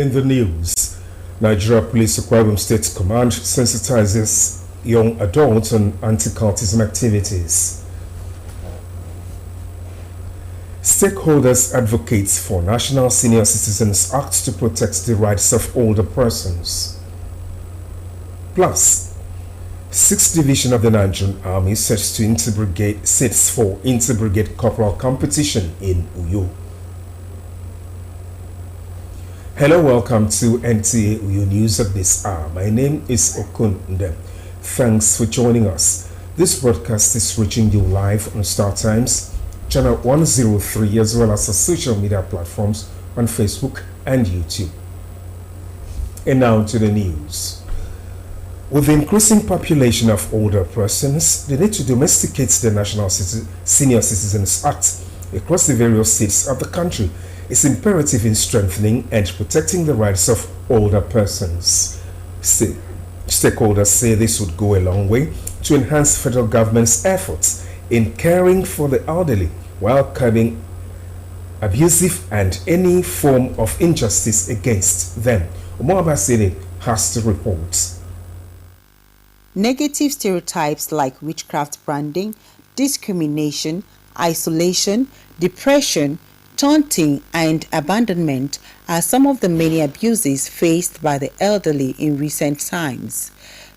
In the news, Nigeria Police Akwa Ibom State Command sensitizes young adults on anti-cultism activities. Stakeholders advocate for National Senior Citizens Act to protect the rights of older persons. Plus, 6th Division of the Nigerian Army sets for inter-brigade corporal competition in Uyo. Hello, welcome to NTA Uyo News at this hour. My name is Okun Ndem. Thanks for joining us. This broadcast is reaching you live on Star Times, Channel 103, as well as our social media platforms on Facebook and YouTube. And now to the news. With the increasing population of older persons, the need to domesticate the National Senior Citizens Act across the various states of the country is imperative in strengthening and protecting the rights of older persons. Stakeholders say this would go a long way to enhance federal government's efforts in caring for the elderly while curbing abusive and any form of injustice against them. Umar Basile has the report. Negative stereotypes like witchcraft branding, discrimination, isolation, depression, taunting, and abandonment are some of the many abuses faced by the elderly in recent times.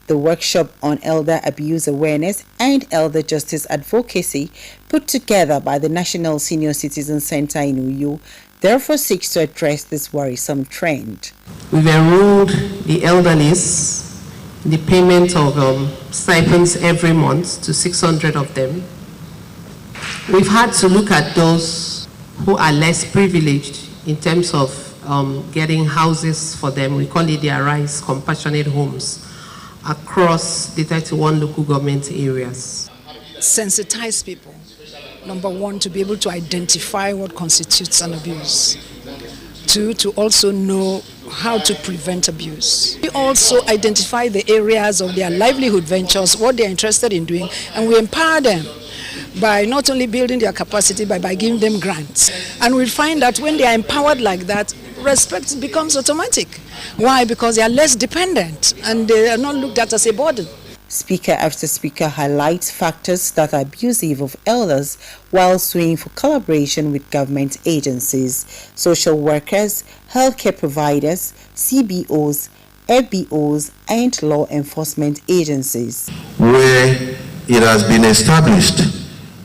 The workshop on elder abuse awareness and elder justice advocacy put together by the National Senior Citizen Center in Uyo therefore seeks to address this worrisome trend. We've enrolled the elderly in the payment of stipends every month to 600 of them. We've had to look at those who are less privileged in terms of getting houses for them. We call it the Arise Compassionate Homes across the 31 local government areas. Sensitize people. Number one, to be able to identify what constitutes an abuse. Two, to also know how to prevent abuse. We also identify the areas of their livelihood ventures, what they're interested in doing, and we empower them by not only building their capacity, but by giving them grants. And we find that when they are empowered like that, respect becomes automatic. Why? Because they are less dependent and they are not looked at as a burden. Speaker after speaker highlights factors that are abusive of elders while suing for collaboration with government agencies, social workers, healthcare providers, CBOs, FBOs, and law enforcement agencies. Where it has been established,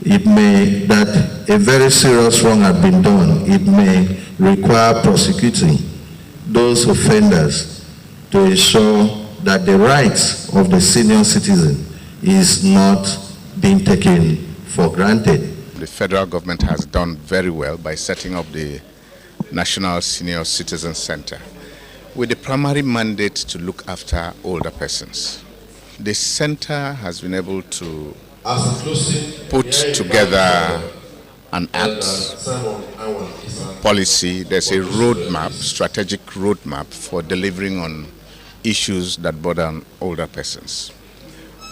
it may that a very serious wrong has been done. It may require prosecuting those offenders to ensure that the rights of the senior citizen is not being taken for granted. The federal government has done very well by setting up the National Senior Citizen Center with the primary mandate to look after older persons. The center has been able to put together an act, policy. There's a roadmap, strategic roadmap for delivering on issues that bother on older persons.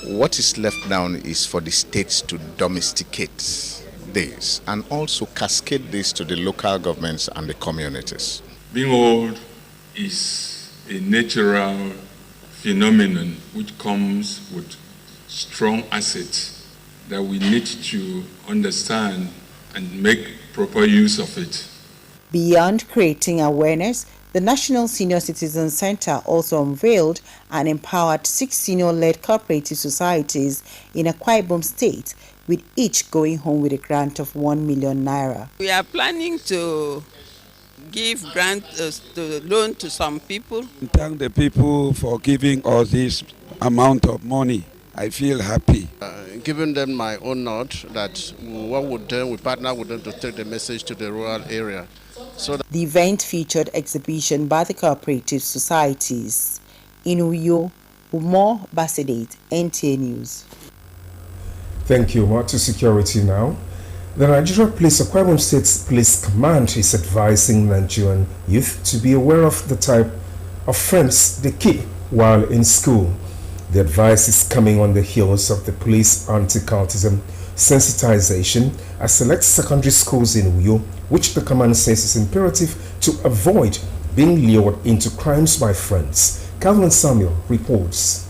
What is left now is for the states to domesticate this and also cascade this to the local governments and the communities. Being old is a natural phenomenon which comes with strong assets that we need to understand and make proper use of it. Beyond creating awareness, the National Senior Citizen Center also unveiled and empowered 6 senior-led cooperative societies in Akwa Ibom State, with each going home with a grant of 1 million naira. We are planning to give loan to some people. Thank the people for giving us this amount of money. I feel happy. Giving them my own nod that we partner with them to take the message to the rural area. The event featured exhibition by the cooperative societies. In Uyo, Umar Basidate, NTA News. Thank you, Umar. To security now. The Nigeria Police Akwa Ibom State Police Command is advising Nigerian youth to be aware of the type of friends they keep while in school. The advice is coming on the heels of the police anti-cultism sensitization at select secondary schools in Uyo, which the command says is imperative to avoid being lured into crimes by friends. Calvin Samuel reports.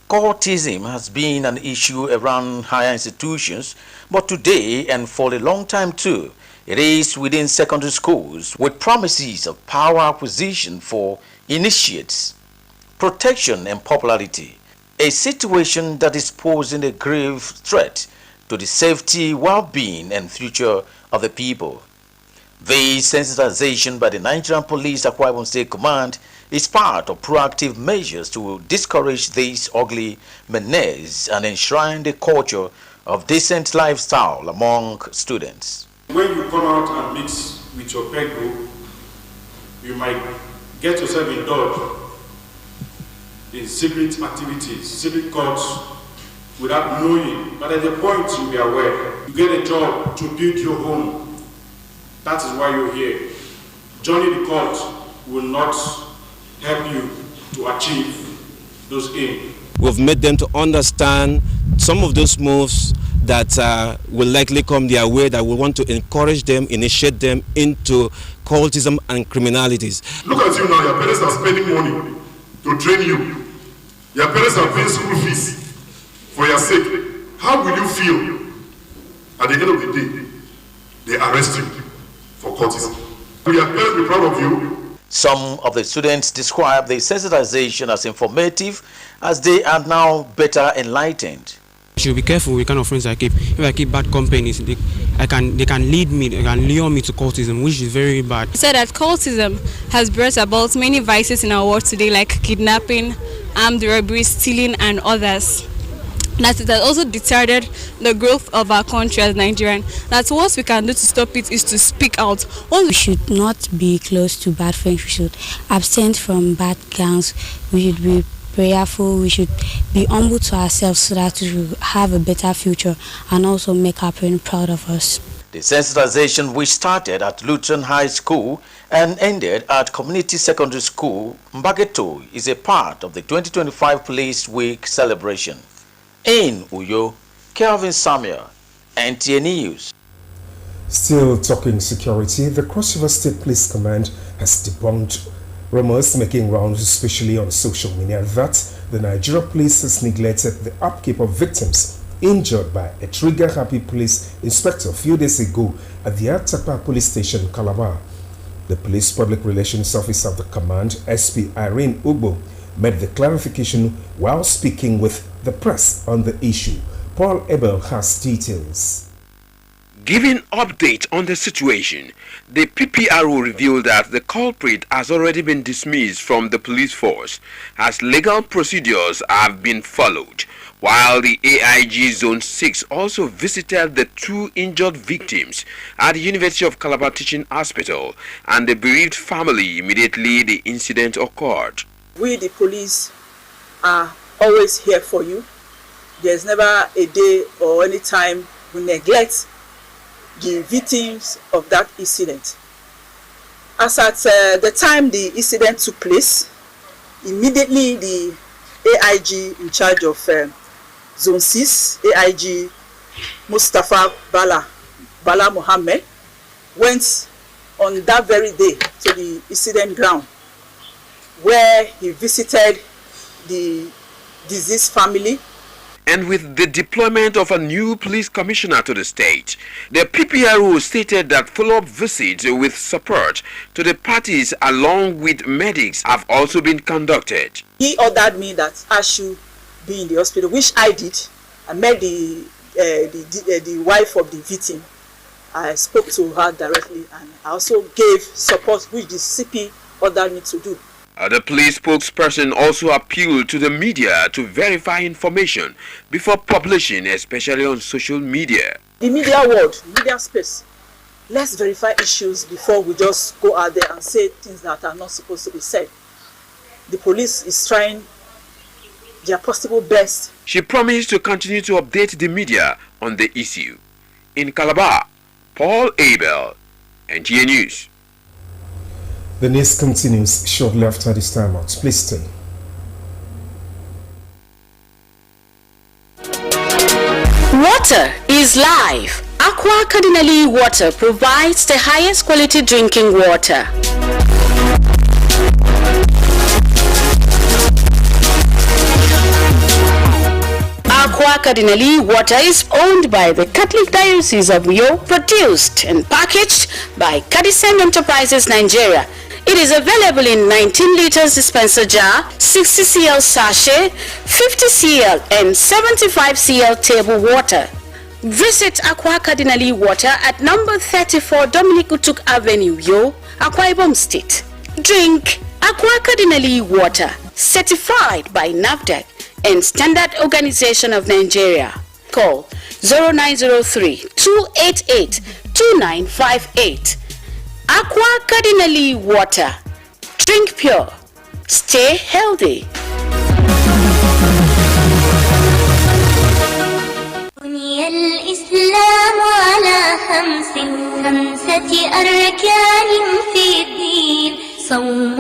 Cultism has been an issue around higher institutions, but today, and for a long time too, it is within secondary schools with promises of power acquisition for initiates, protection and popularity, a situation that is posing a grave threat to the safety, well-being and future of the people. This sensitization by the Nigerian Police Akwa Ibom State Command is part of proactive measures to discourage this ugly menace and enshrine the culture of decent lifestyle among students. When you come out and mix with your peer group, you might get yourself indulged in secret activities, secret cults, without knowing. But at the point you'll be aware, you get a job to build your home. That is why you're here. Joining the cult will not help you to achieve those aims. We've made them to understand some of those moves that will likely come their way, that we want to encourage them, initiate them into cultism and criminalities. Look at you now, your parents are spending money to train you. Your parents are paying school fees for your sake. How will you feel at the end of the day they arrest you for cultism? Will your parents be proud of you? Some of the students describe the sensitization as informative, as they are now better enlightened. You should be careful with the kind of friends I keep. If I keep bad companies, they can lead me, they can lure me to cultism, which is very bad. He said that cultism has brought about many vices in our world today, like kidnapping, armed robbery, stealing, and others. That it has also deterred the growth of our country as Nigerian. That what we can do to stop it is to speak out. We should not be close to bad friends. We should abstain from bad gangs. We should be prayerful. We should be humble to ourselves so that we will have a better future and also make our parents proud of us. The sensitization, which started at Lutheran High School and ended at Community Secondary School, Mbageto, is a part of the 2025 Police Week celebration. In Uyo, Kelvin Samuel, NTA News. Still talking security, the Cross River State Police Command has debunked rumors making rounds, especially on social media, that the Nigeria Police has neglected the upkeep of victims injured by a trigger-happy police inspector a few days ago at the Atapa Police Station, Calabar. The Police Public Relations Officer of the Command, SP Irene Ugbo, made the clarification while speaking with the press on the issue. Paul Abel has details. Giving update on the situation, the PPRO revealed that the culprit has already been dismissed from the police force as legal procedures have been followed, while the AIG Zone 6 also visited the two injured victims at the University of Calabar Teaching Hospital and the bereaved family immediately the incident occurred. We, the police, are always here for you. There's never a day or any time we neglect the victims of that incident. As at the time the incident took place, immediately the AIG in charge of Zone 6, AIG Mustafa Bala Mohammed, went on that very day to the incident ground, where he visited the deceased family. And with the deployment of a new police commissioner to the state, the PPRO stated that follow-up visits with support to the parties along with medics have also been conducted. He ordered me that I should be in the hospital, which I did. I met the wife of the victim. I spoke to her directly and I also gave support, which the CP ordered me to do. The police spokesperson also appealed to the media to verify information before publishing, especially on social media. The media world, media space, let's verify issues before we just go out there and say things that are not supposed to be said. The police is trying their possible best. She promised to continue to update the media on the issue. In Calabar, Paul Abel, NTA News. The news continues shortly after this time out. Please stay. Water is life. Aqua Cardinali Water provides the highest quality drinking water. Aqua Cardinali Water is owned by the Catholic Diocese of Uyo, produced and packaged by Cadisen Enterprises Nigeria. It is available in 19 liters dispenser jar, 60 cl sachet, 50 cl and 75 cl table water. Visit Aqua Cardinali Water at number 34 Dominic Utuk Avenue, Uyo, Akwa Ibom State. Drink Aqua Cardinali Water, certified by NAFDAC and Standard Organization of Nigeria. Call 0903-288-2958. Aqua Cardinali Water. Drink pure. Stay healthy. بني الإسلام على خمسة أركان في الدين صوم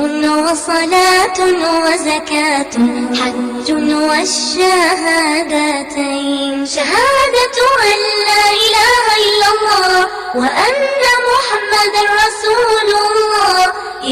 وصلاة وزكاة حج والشهادتين شهادة أن لا إله إلا الله وأن محمد رسول الله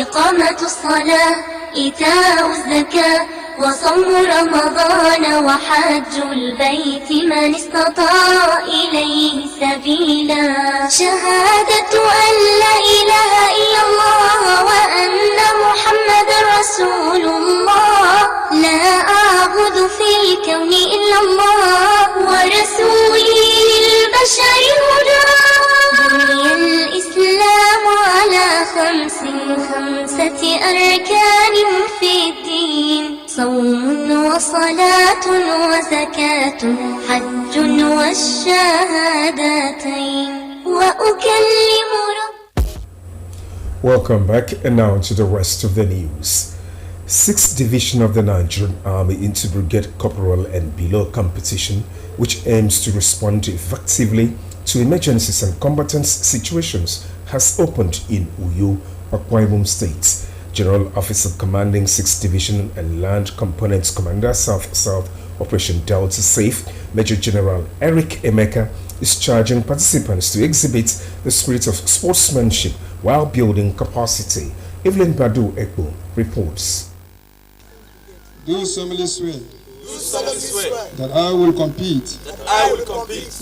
إقامة الصلاة إيتاء الزكاة وصوم رمضان وحج البيت من استطاع إليه سبيلا شهادة أن لا إله إلا الله وأن محمد رسول الله لا أعبد في الكون إلا الله ورسولي للبشر هدى بني الإسلام على خمسة أركان في الدين صوم وصلاة وزكاة حج والشهادتين وأكلم Welcome back, and now to the rest of the news. 6th Division of the Nigerian Army into Brigade Corporal and below competition, which aims to respond effectively to emergencies and combatant situations, has opened in Uyo, Akwa Ibom State. General Officer Commanding 6th Division and Land Components Commander South Operation Delta Safe, Major General Eric Emeka, is charging participants to exhibit the spirit of sportsmanship while building capacity. Evelyn Badu Ekbo reports. Do solemnly swear that I will compete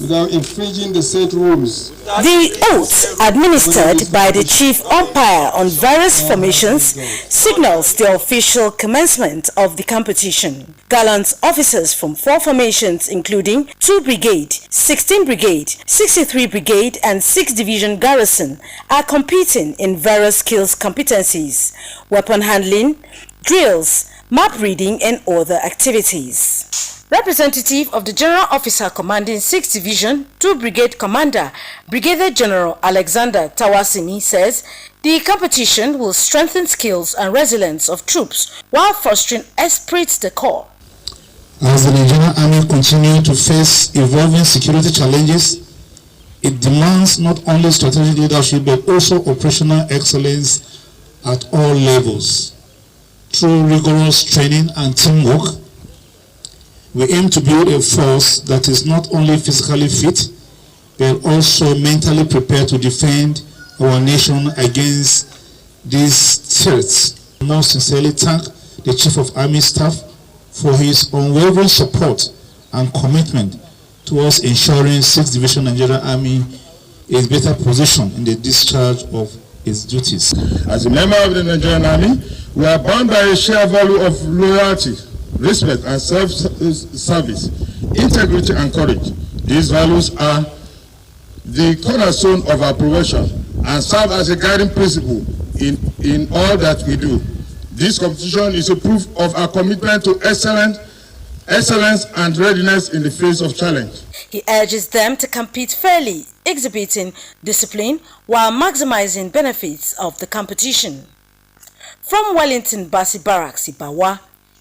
without infringing the said rules. The oath administered by the chief umpire on various formations signals the official commencement of the competition. Gallant officers from 4 formations including 2 Brigade, 16 Brigade, 63 Brigade and 6th Division Garrison are competing in various skills competencies, weapon handling, drills, map reading and other activities. Representative of the General Officer Commanding 6th Division, 2 Brigade Commander, Brigadier General Alexander Tawasini says the competition will strengthen skills and resilience of troops while fostering esprit de corps. As the Nigerian Army continues to face evolving security challenges, it demands not only strategic leadership but also operational excellence at all levels. Through rigorous training and teamwork, we aim to build a force that is not only physically fit, but also mentally prepared to defend our nation against these threats. I most sincerely thank the Chief of Army Staff for his unwavering support and commitment towards ensuring 6th Division Nigerian Army is better positioned in the discharge of its duties. As a member of the Nigerian Army, we are bound by a shared value of loyalty, respect and self-service, integrity and courage. These values are the cornerstone of our profession and serve as a guiding principle in all that we do. This competition is a proof of our commitment to excellence and readiness in the face of challenge. He urges them to compete fairly, exhibiting discipline while maximizing benefits of the competition. From Wellington Basi Barracks, Ibawa,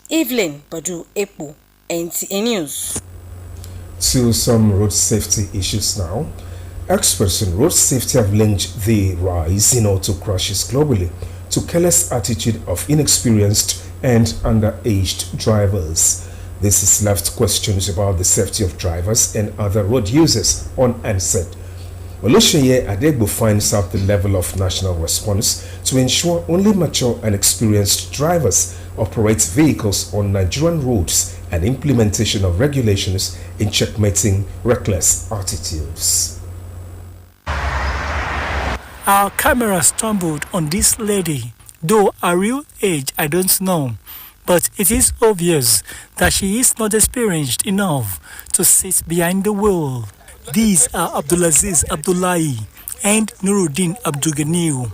Evelyn Badu Ekbo, NTA News. To some road safety issues now. Experts in road safety have linked the rise in auto crashes globally to careless attitude of inexperienced and underaged drivers. This has left questions about the safety of drivers and other road users unanswered. Olusheye Adegbo finds out the level of national response to ensure only mature and experienced drivers operate vehicles on Nigerian roads and implementation of regulations in checkmating reckless attitudes. Our camera stumbled on this lady, though her real age I don't know, but it is obvious that she is not experienced enough to sit behind the wheel. These are Abdulaziz Abdullahi and Nuruddin Abdulganiu.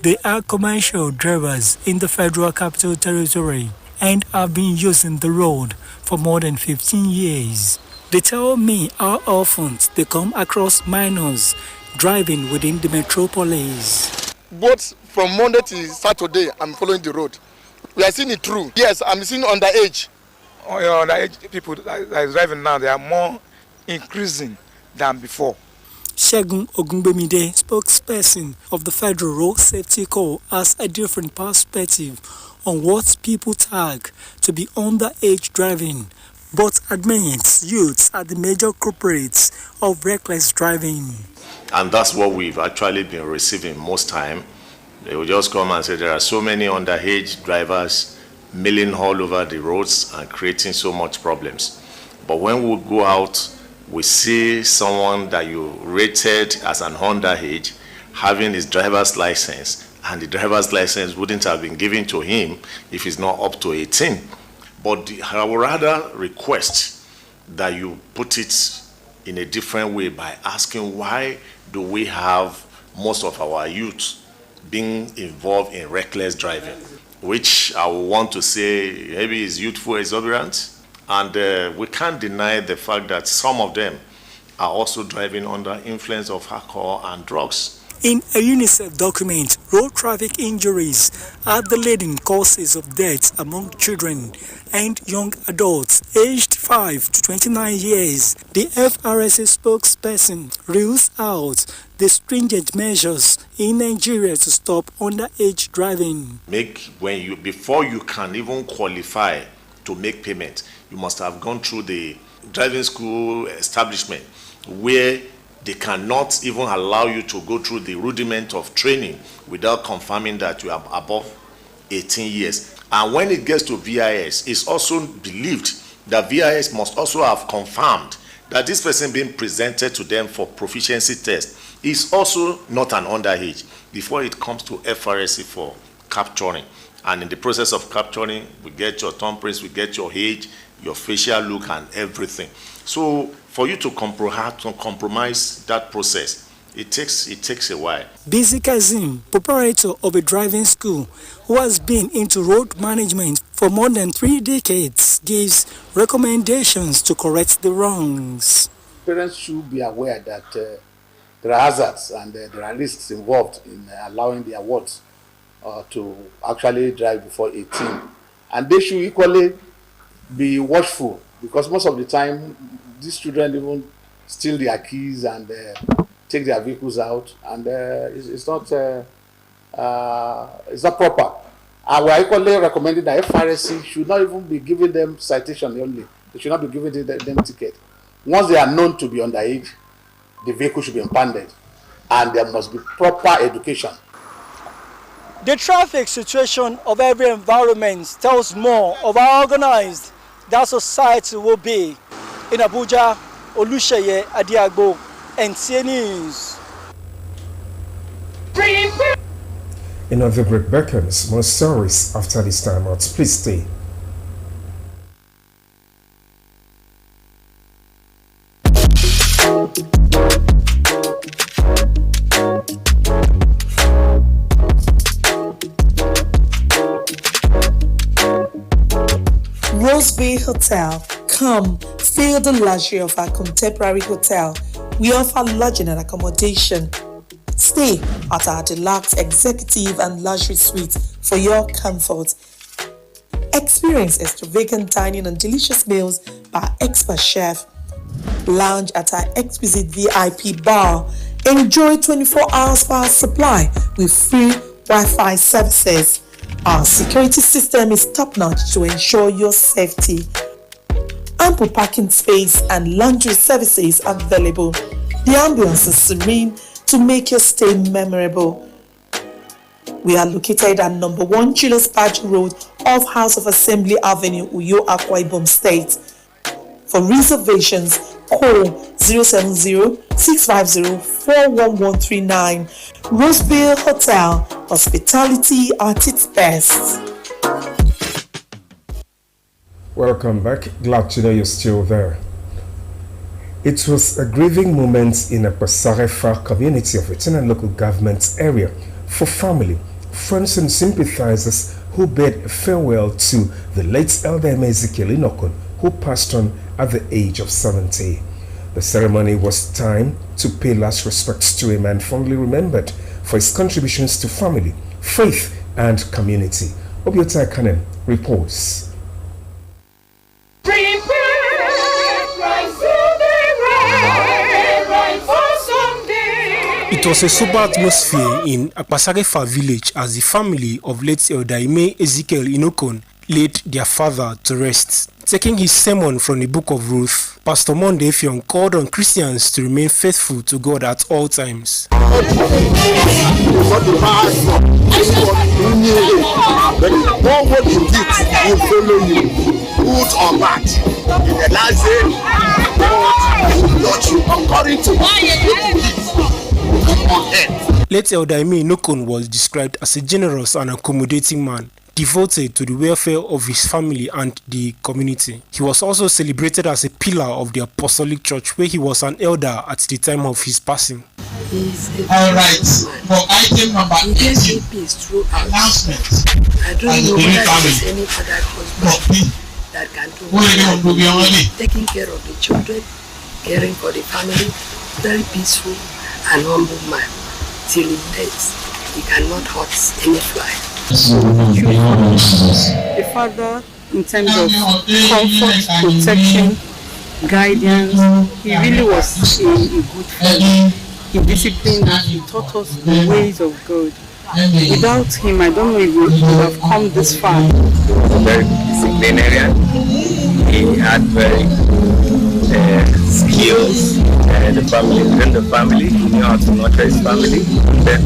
They are commercial drivers in the Federal Capital Territory and have been using the road for more than 15 years. They tell me how often they come across minors driving within the metropolis. Both from Monday to Saturday, I'm following the road. We are seeing it through. Yes, I'm seeing underage. Underage people that are driving now, they are more increasing than before. Shegun Ogunbemide, spokesperson of the Federal Road Safety Corps, has a different perspective on what people tag to be underage driving, but admits youths are the major culprits of reckless driving. And that's what we've actually been receiving most time. They will just come and say there are so many underage drivers milling all over the roads and creating so much problems. But when we go out, we see someone that you rated as an underage having his driver's license, and the driver's license wouldn't have been given to him if he's not up to 18. But I would rather request that you put it in a different way by asking, why do we have most of our youth being involved in reckless driving, which I would want to say maybe is youthful exuberance. And we can't deny the fact that some of them are also driving under influence of alcohol and drugs. In a UNICEF document, road traffic injuries are the leading causes of death among children and young adults aged 5 to 29 years. The FRSA spokesperson rules out the stringent measures in Nigeria to stop underage driving. Before you can even qualify to make payment, you must have gone through the driving school establishment where they cannot even allow you to go through the rudiment of training without confirming that you are above 18 years. And when it gets to VIS, it's also believed that VIS must also have confirmed that this person being presented to them for proficiency test is also not an underage before it comes to FRSC for capturing. And in the process of capturing, we get your thumbprints, we get your age, your facial look and everything. So for you to compromise that process, it takes a while. Bizi Kazim, operator of a driving school who has been into road management for more than 3 decades, gives recommendations to correct the wrongs. Parents should be aware that there are hazards and there are risks involved in allowing their wards to actually drive before 18. And they should equally be watchful, because most of the time these children even steal their keys and take their vehicles out, and it's not proper. And we are equally recommending that FRSC should not even be giving them citation only. They should not be giving them ticket. Once they are known to be underage, the vehicle should be impounded, and there must be proper education. The traffic situation of every environment tells more of how organized that society will be. In Abuja, Olusheye Adiagbo, NTA News. Another break beckons. More stories after this time out. Please stay. Rose Bay Hotel. Come, feel the luxury of our contemporary hotel. We offer lodging and accommodation. Stay at our deluxe executive and luxury suite for your comfort. Experience extravagant dining and delicious meals by expert chef. Lounge at our exquisite VIP bar. Enjoy 24 hours power supply with free Wi-Fi services. Our security system is top-notch to ensure your safety. Ample parking space and laundry services available. The ambience is serene to make your stay memorable. We are located at number 1 Julius Paju Road off House of Assembly Avenue, Uyo, Akwa Ibom State. For reservations, call 070-650-41139. Roseville Hotel, hospitality at its best. Welcome back. Glad to know you're still there. It was a grieving moment in a Pasarefa community of Etienne local government area for family, friends and sympathizers who bid farewell to the late Elder Ezekiel Inokun, who passed on at the age of 70. The ceremony was time to pay last respects to him and fondly remembered for his contributions to family, faith and community. Obiota Kanem reports. It was a sober atmosphere in Akpasarefa village as the family of late Elder Ezekiel Inokun laid their father to rest. Taking his sermon from the book of Ruth, Pastor Monde Efiong called on Christians to remain faithful to God at all times. What you did will follow you, good or bad. In the last day, God will judge you according to what you believe. Late Elder Inokun was described as a generous and accommodating man, devoted to the welfare of his family and the community. He was also celebrated as a pillar of the Apostolic Church, where he was an elder at the time of his passing. All right, for item number 18, announcement. I don't know whether there's any other husband that can do it. Taking care of the children, caring for the family, very peaceful and humble man. Till he dies, he cannot hurt any fly. The father, in terms of comfort, protection, guidance, he really was a good father. He disciplined us, he taught us the ways of God. Without him, I don't know if we would have come this far. He was a very good disciplinarian. He had very skills. Within the family, he knew how to nurture his family, and then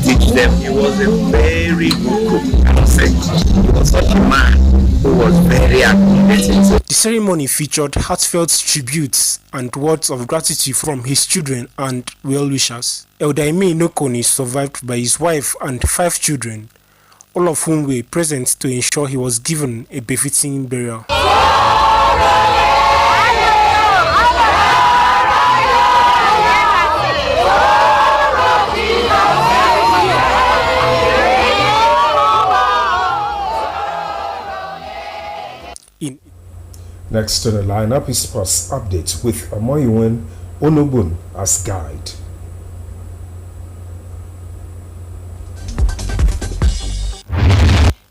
teach them. He was a very good cook, I must say. He was such a man who was very accommodating. The ceremony featured heartfelt tributes and words of gratitude from his children and well-wishers. Elder Inokun is survived by his wife and 5 children, all of whom were present to ensure he was given a befitting burial. Next to the lineup is Sports Update with Amoyuwen Onobun as guide.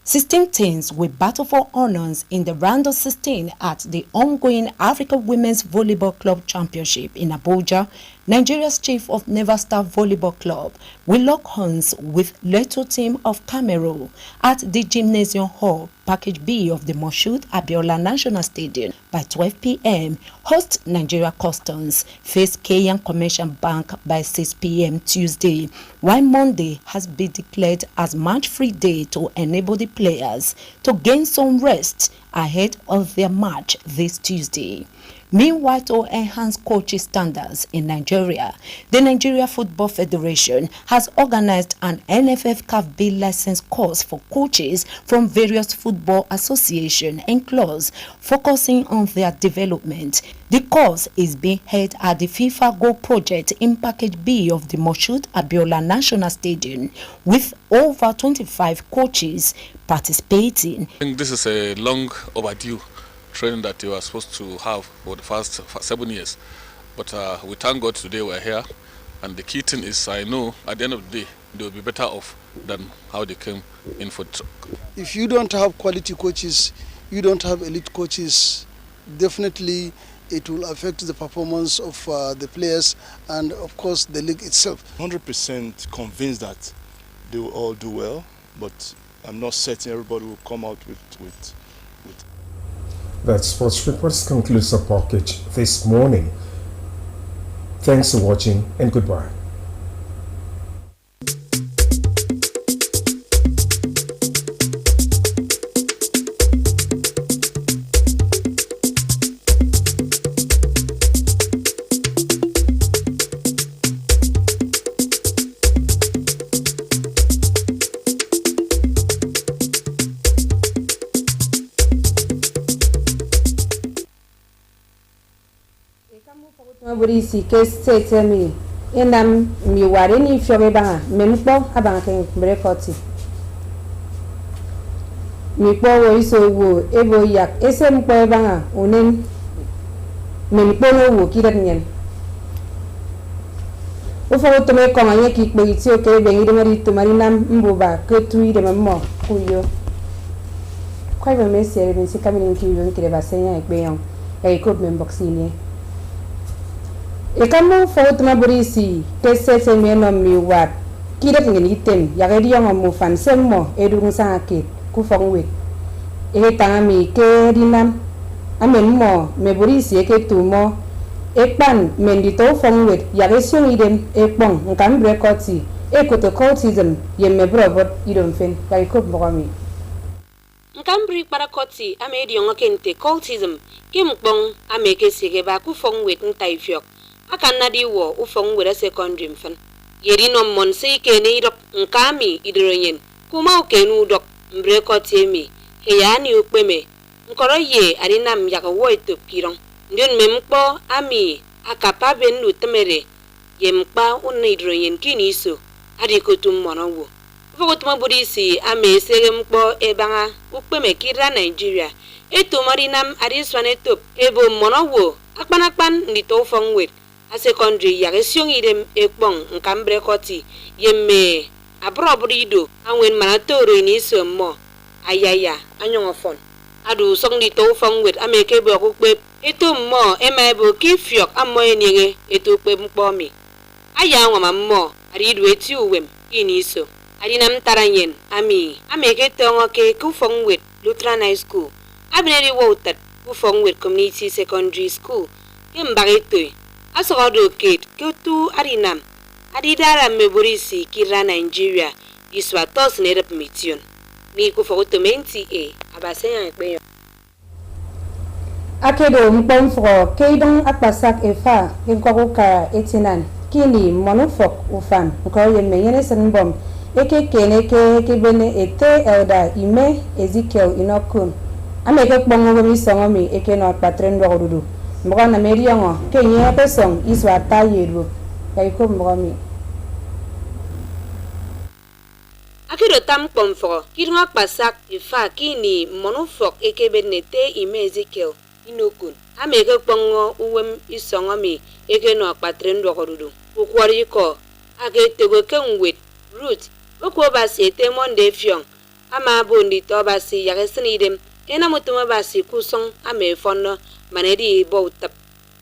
Sixteen teams will battle for honors in the round of 16 at the ongoing Africa Women's Volleyball Club Championship in Abuja. Nigeria's chief of Naval Staff Volleyball Club will lock horns with Leto team of Cameroon at the Gymnasium Hall, Package B of the Moshood Abiola National Stadium by 12 p.m. Host Nigeria Customs face Kenyan Commercial Bank by 6 p.m. Tuesday, while Monday has been declared as match-free day to enable the players to gain some rest ahead of their match this Tuesday. Meanwhile, to enhance coaching standards in Nigeria, the Nigeria Football Federation has organized an NFF CAF B license course for coaches from various football associations and clubs, focusing on their development. The course is being held at the FIFA Go project in Package B of the Moshood Abiola National Stadium, with over 25 coaches participating. I think this is a long overdue training that you are supposed to have for the first 7 years, but we thank God today we're here, and the key thing is I know at the end of the day they will be better off than how they came in for the. If you don't have quality coaches, you don't have elite coaches, definitely it will affect the performance of the players and of course the league itself. 100% convinced that they will all do well, but I'm not certain everybody will come out with. That Sports Reports concludes the package this morning. Thanks for watching and goodbye. Maburisi ke sete mi enam mi ware ni fiobe banga mempo abanga ken brekoti mi po wo iso wo ebo yak esem po banga onen mempo no wo kirat nyen o fo to me ko anye ki pe ti o ke be ngi de mari to mari nam mboba ke tui de mamo kuyo kwai be me se be si kamini ki yo ki de ba senya ekbe yon e ko me boxini e kamu fo to maburisi ke sete me no mi wat kirat ngen item ya ga di yon mo fan semmo e du sa ke ku fongwe e tangami ke dinam amen mo me burisi ke tumo e pan mendito fongwe ya ga sion idem e pon ngam brekoti e ko to cultism ye me brobot idom fen ya ko bogami ngam bri parakoti ame di yon kente cultism kim pon ame ke sege ba ku fongwe ntai fiok akan di wo u fongwe secondary fen yeri no mon se ke ne idok nkami idroyen kuma o ke nu dok mbrekoti mi he ya ni ukpeme nkoro ye arinam ya wo itop kirong ndon mempo ami akapa benu temere yempa unne idroyen kini so adikotum monowo fogotuma burisi ame sege mpo ebanga ukpeme kira Nigeria eto marinam ariswane top ebo monowo akpanakpan ndito fongwet a secondary ya gesion idem ekpong nkambre koti yemme abrobrido anwen manatoro ni so mo ayaya anyongofon adu songdi to fongwet ameke be okpe eto mo emebo kifiok amo enige eto pe mpomi aya nwa mammo aridu eti uwem ini so adinam taranyen ami ameke tongoke ku fongwet Lutheran High School abineri wotat ku fongwet Community Secondary School kembageto asogodo kid kutu arinam adidara meburisi kira Nigeria iswa tos nerep mission mi ku fotomenti abasenya ekpeyo akedo mpomfro keidon akpasak efa enkokuka etinan kini monofok ufan ko yemenyene senbom eke bene ete elda ime Ezekiel Inokun ameke kpongo mi songomi eke no patren dorudu mbona meriongo kenye person iswa tayeru yaiko mbomi akedo tam pomfro kirma pasak ifa kini monofok eke bene te ime Ezekiel Inokun ameke kpongo uwem isongomi eke no patren dorudu ukwari ko ake tego kenwet root okwo basi ete monde fiong ama bondi to basi yagesinidem ena mutuma basi kusong ame fonno manedi bo tap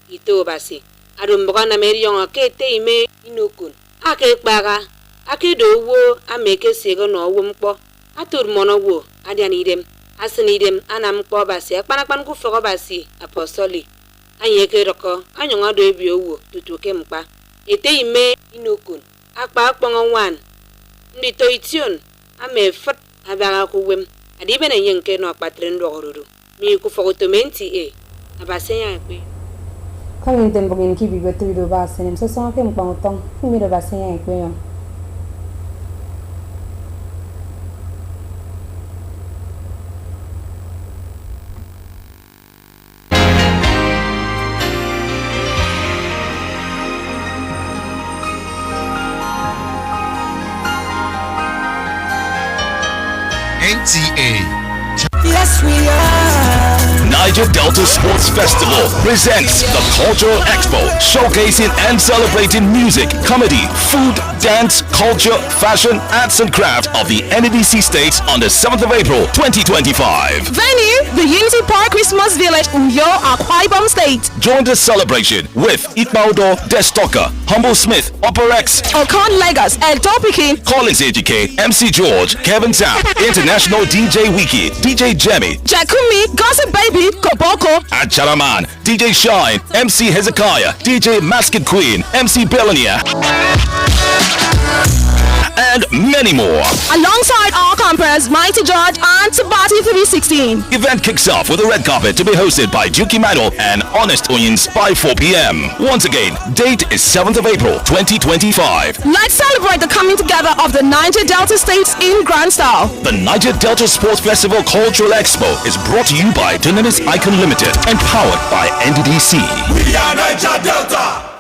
ito basi adum bogana meriyon ke te ime Inokun ake kpaga ake do wo ame ke sego no wo mpo atur mono wo adianidem asinidem anam kpo basi akpanakpan ku fogo basi apostoli anye ke roko anyonga do ebi owo tutu ke mpa ete ime Inokun akpa akpongo wan ndi to ition ame fat abaga kuwem adibe na yenke no akpatre ndo oruru mi ku fotomenti abasenya ekwe kawin tembogin ki bibetu do basenem so so ke mpangotong mi do basenya ekwe yo NTA. Yes, we are. Niger Delta Sports Festival presents the Cultural Expo, showcasing and celebrating music, comedy, food, dance, culture, fashion, arts and craft of the NDC states on the 7th of April 2025. Venue, the Unity Park Christmas Village, Uyo, Akwa Ibom State. Join the celebration with Ikmaudo, Destoka, Humble Smith, Upper X, Okon Legas, Edo Pikin, Collins AGK, MC George, Kevin Town, International DJ Wiki, DJ Jemmy, Jakumi, Gossip Baby, Koboko, Acharaman, DJ Shine, MC Hezekiah, DJ Masked Queen, MC Billionaire, and many more. Alongside our campers, Mighty George and Sabati 316. Event kicks off with a red carpet to be hosted by Juki Mano and Honest Onions by 4 p.m. Once again, date is 7th of April 2025. Let's celebrate the coming together of the Niger Delta states in grand style. The Niger Delta Sports Festival Cultural Expo is brought to you by Dunamis Icon Limited and powered by NDDC. We are Niger Delta.